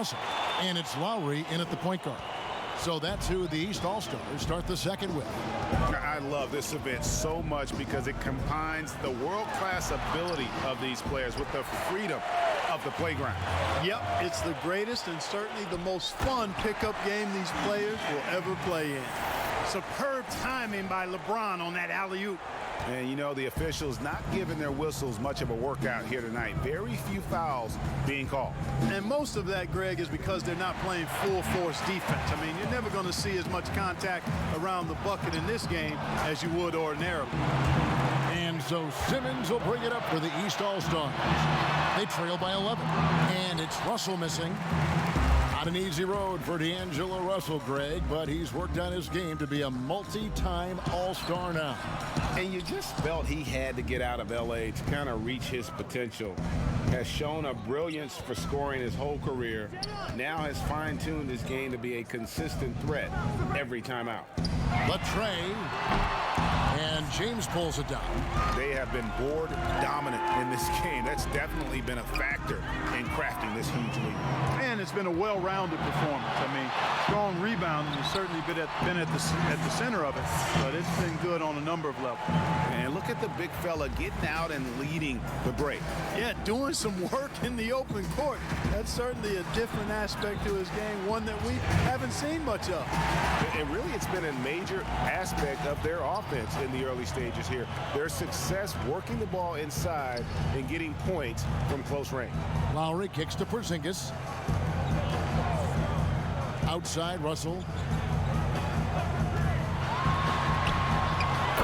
Russell. And it's Lowry in at the point guard. So that's who the East All-Stars start the second with. I love this event so much because it combines the world-class ability of these players with the freedom of the playground. Yep, it's the greatest and certainly the most fun pickup game these players will ever play in. Superb timing by LeBron on that alley-oop. And, you know, the officials not giving their whistles much of a workout here tonight. Very few fouls being called. And most of that, Greg, is because they're not playing full-force defense. I mean, you're never going to see as much contact around the bucket in this game as you would ordinarily. And so Simmons will bring it up for the East All-Stars. They trail by 11. And it's Russell missing. Not an easy road for D'Angelo Russell, Greg, but he's worked on his game to be a multi-time All-Star now. And you just felt he had to get out of L.A. to kind of reach his potential. Has shown a brilliance for scoring his whole career. Now has fine-tuned his game to be a consistent threat every time out. The tray. And James pulls it down. They have been board dominant in this game. That's definitely been a factor in crafting this huge lead. And it's been a well-rounded performance. I mean, strong rebounding has certainly been at the center of it, but it's been good on a number of levels. And look at the big fella getting out and leading the break. Yeah, doing some work in the open court. That's certainly a different aspect to his game, one that we haven't seen much of. And really, it's been a major aspect of their offense in the early stages here. Their success working the ball inside and getting points from close range. Lowry kicks to Porzingis. Outside, Russell.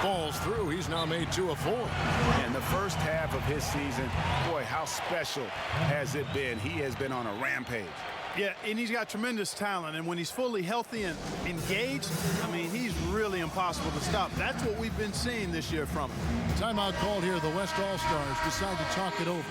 Falls through. He's now made 2 of 4. And the first half of his season, boy, how special has it been? He has been on a rampage. Yeah, and he's got tremendous talent, and when he's fully healthy and engaged, I mean, he's really impossible to stop. That's what we've been seeing this year from him. Timeout called here. The West All-Stars decide to talk it over.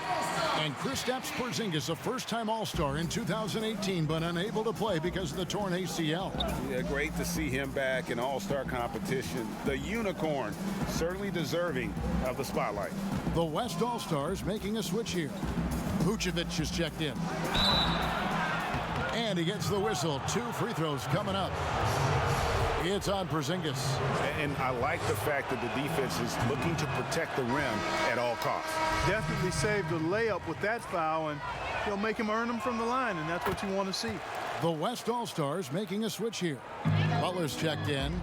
And Kristaps Porzingis, a first-time All-Star in 2018, but unable to play because of the torn ACL. Yeah, great to see him back in All-Star competition. The unicorn, certainly deserving of the spotlight. The West All-Stars making a switch here. Vucevic is checked in. And he gets the whistle. 2 free throws coming up. It's on Porzingis. And I like the fact that the defense is looking to protect the rim at all costs. Definitely saved the layup with that foul, and he'll make him earn them from the line, and that's what you want to see. The West All-Stars making a switch here. Butler's checked in.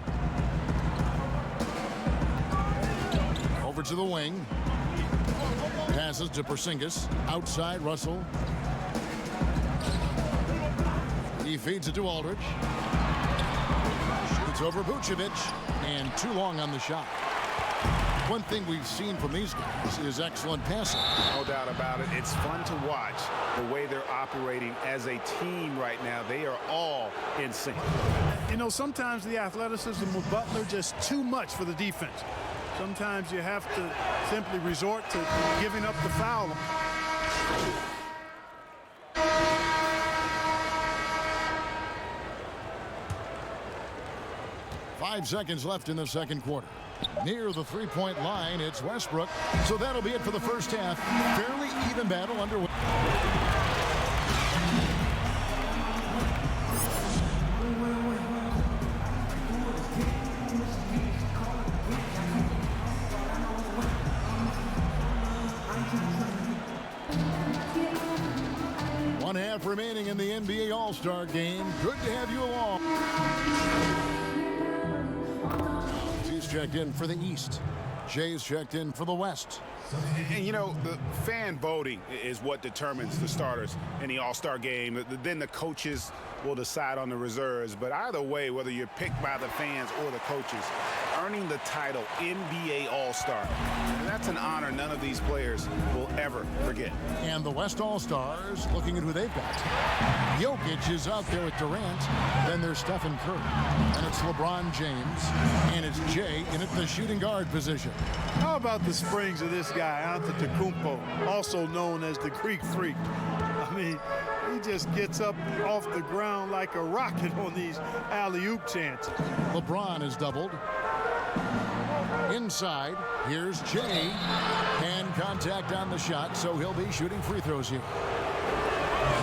Over to the wing. Passes to Porzingis. Outside, Russell. He feeds it to Aldridge. Shoots over Vucevic. And too long on the shot. One thing we've seen from these guys is excellent passing. No doubt about it. It's fun to watch the way they're operating as a team right now. They are all in sync. You know, sometimes the athleticism of Butler just too much for the defense. Sometimes you have to simply resort to giving up the foul. 5 seconds left in the second quarter. Near the three-point line, it's Westbrook. So that'll be it for the first half. Fairly even battle underway. One half remaining in the NBA All-Star game. Good to have you along. He's checked in for the East. Jay's checked in for the West. And, you know, the fan voting is what determines the starters in the All-Star game. Then the coaches will decide on the reserves. But either way, whether you're picked by the fans or the coaches, earning the title NBA All-Star, that's an honor none of these players will ever forget. And the West All-Stars looking at who they've got. Jokic is out there with Durant. Then there's Stephen Curry. And it's LeBron James. And it's Jay in at the shooting guard position. How about the springs of this guy, Antetokounmpo, also known as the Greek Freak? I mean, he just gets up off the ground like a rocket on these alley-oop chances. LeBron is doubled. Inside, here's Jay. And contact on the shot, so he'll be shooting free throws here.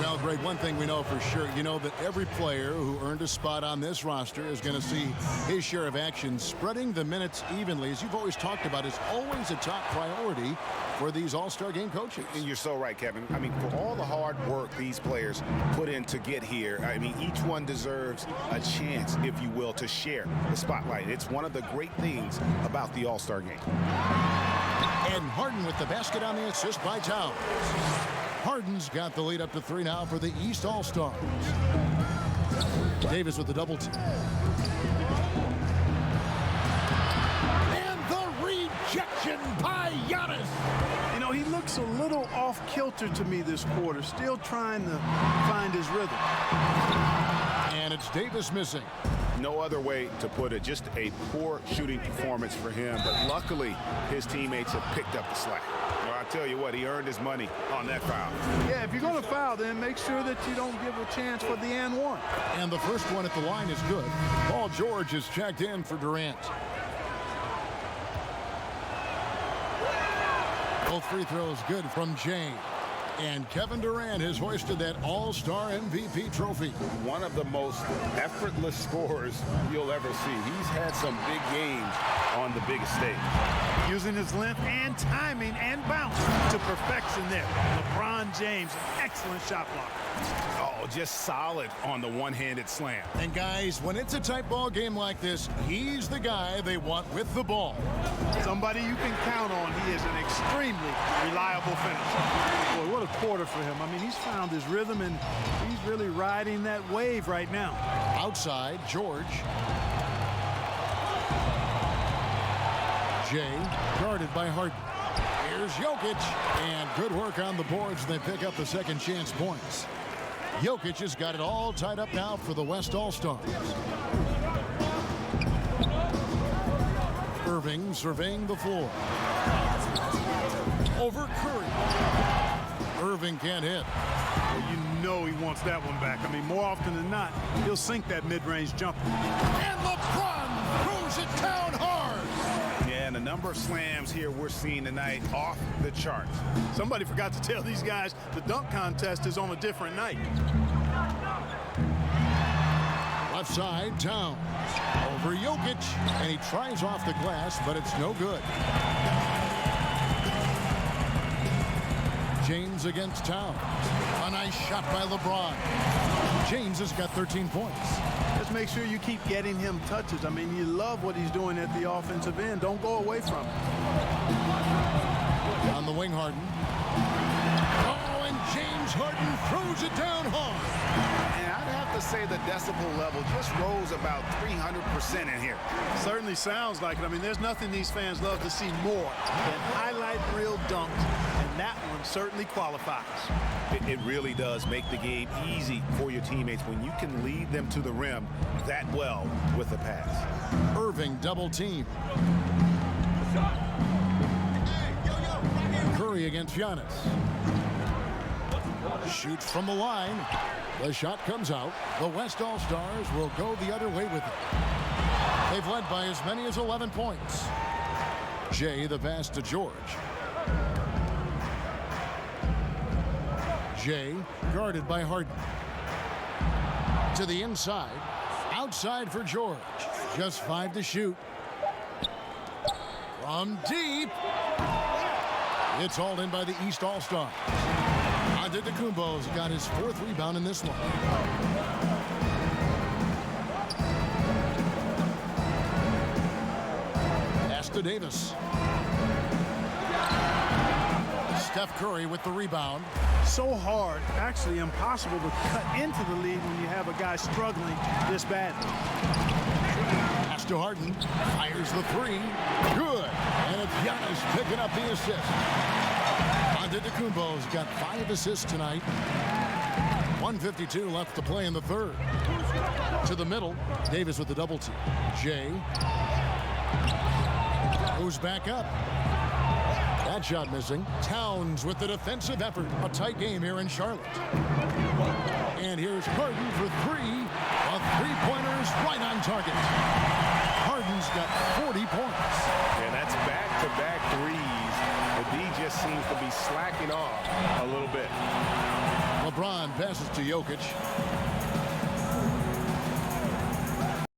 Now Greg, one thing we know for sure, you know that every player who earned a spot on this roster is going to see his share of action. Spreading the minutes evenly, as you've always talked about, is always a top priority for these All-Star game coaches. And you're so right, Kevin. I mean, for all the hard work these players put in to get here, I mean, each one deserves a chance, if you will, to share the spotlight. It's one of the great things about the All-Star game. And Harden with the basket on the assist by Towns. Harden's got the lead up to 3 now for the East All-Stars. Davis with the double team. And the rejection by Giannis. You know, he looks a little off kilter to me this quarter, still trying to find his rhythm. And it's Davis missing. No other way to put it. Just a poor shooting performance for him. But luckily, his teammates have picked up the slack. Well, I tell you what, he earned his money on that foul. Yeah, if you're going to foul, then make sure that you don't give a chance for the and one. And the first one at the line is good. Paul George is checked in for Durant. Both free throws good from James. And Kevin Durant has hoisted that All-Star MVP trophy. One of the most effortless scorers you'll ever see. He's had some big games on the biggest stage. Using his length and timing and bounce to perfection there. LeBron James, excellent shot block. Oh, just solid on the one-handed slam. And guys, when it's a tight ball game like this, he's the guy they want with the ball. Somebody you can count on. He is an extremely reliable finisher. Boy, what a quarter for him. I mean, he's found his rhythm, and he's really riding that wave right now. Outside, George. Jay, guarded by Harden. Here's Jokic, and good work on the boards. They pick up the second chance points. Jokic has got it all tied up now for the West All-Stars. Irving surveying the floor. Over Curry. Irving can't hit. Well, you know he wants that one back. I mean, more often than not, he'll sink that mid-range jumper. And LeBron throws it down hard. Yeah, and the number of slams here we're seeing tonight off the charts. Somebody forgot to tell these guys the dunk contest is on a different night. Left side, Towns. Over Jokic, and he tries off the glass, but it's no good. James against Towns. A nice shot by LeBron. James has got 13 points. Just make sure you keep getting him touches. I mean, you love what he's doing at the offensive end. Don't go away from him. On the wing, Harden. Oh, and James Harden throws it down hard. And I'd have to say the decibel level just rose about 300% in here. Certainly sounds like it. I mean, there's nothing these fans love to see more than highlight reel dunks, and that one certainly qualifies. It really does make the game easy for your teammates when you can lead them to the rim that well with a pass. Irving double team. Curry against Giannis. Shoots from the line. The shot comes out. The West All-Stars will go the other way with it. They've led by as many as 11 points. Jay the pass to George. Jay guarded by Harden. To the inside. Outside for George. Just 5 to shoot. From deep. It's hauled in by the East All-Stars. Antetokounmpo's got his 4th rebound in this one. Pass to Davis. Steph Curry with the rebound. So hard, actually impossible to cut into the lead when you have a guy struggling this badly. Pass to Harden. Fires the 3. Good. And it's Giannis picking up the assist. Antetokounmpo's got 5 assists tonight. 1:52 left to play in the third. To the middle. Davis with the double team. Jay. Goes back up. That shot missing. Towns with the defensive effort. A tight game here in Charlotte. And here's Harden for 3. A 3-pointer's right on target. Harden's got 40 points. And that's back-to-back threes. The D just seems to be slacking off a little bit. LeBron passes to Jokic.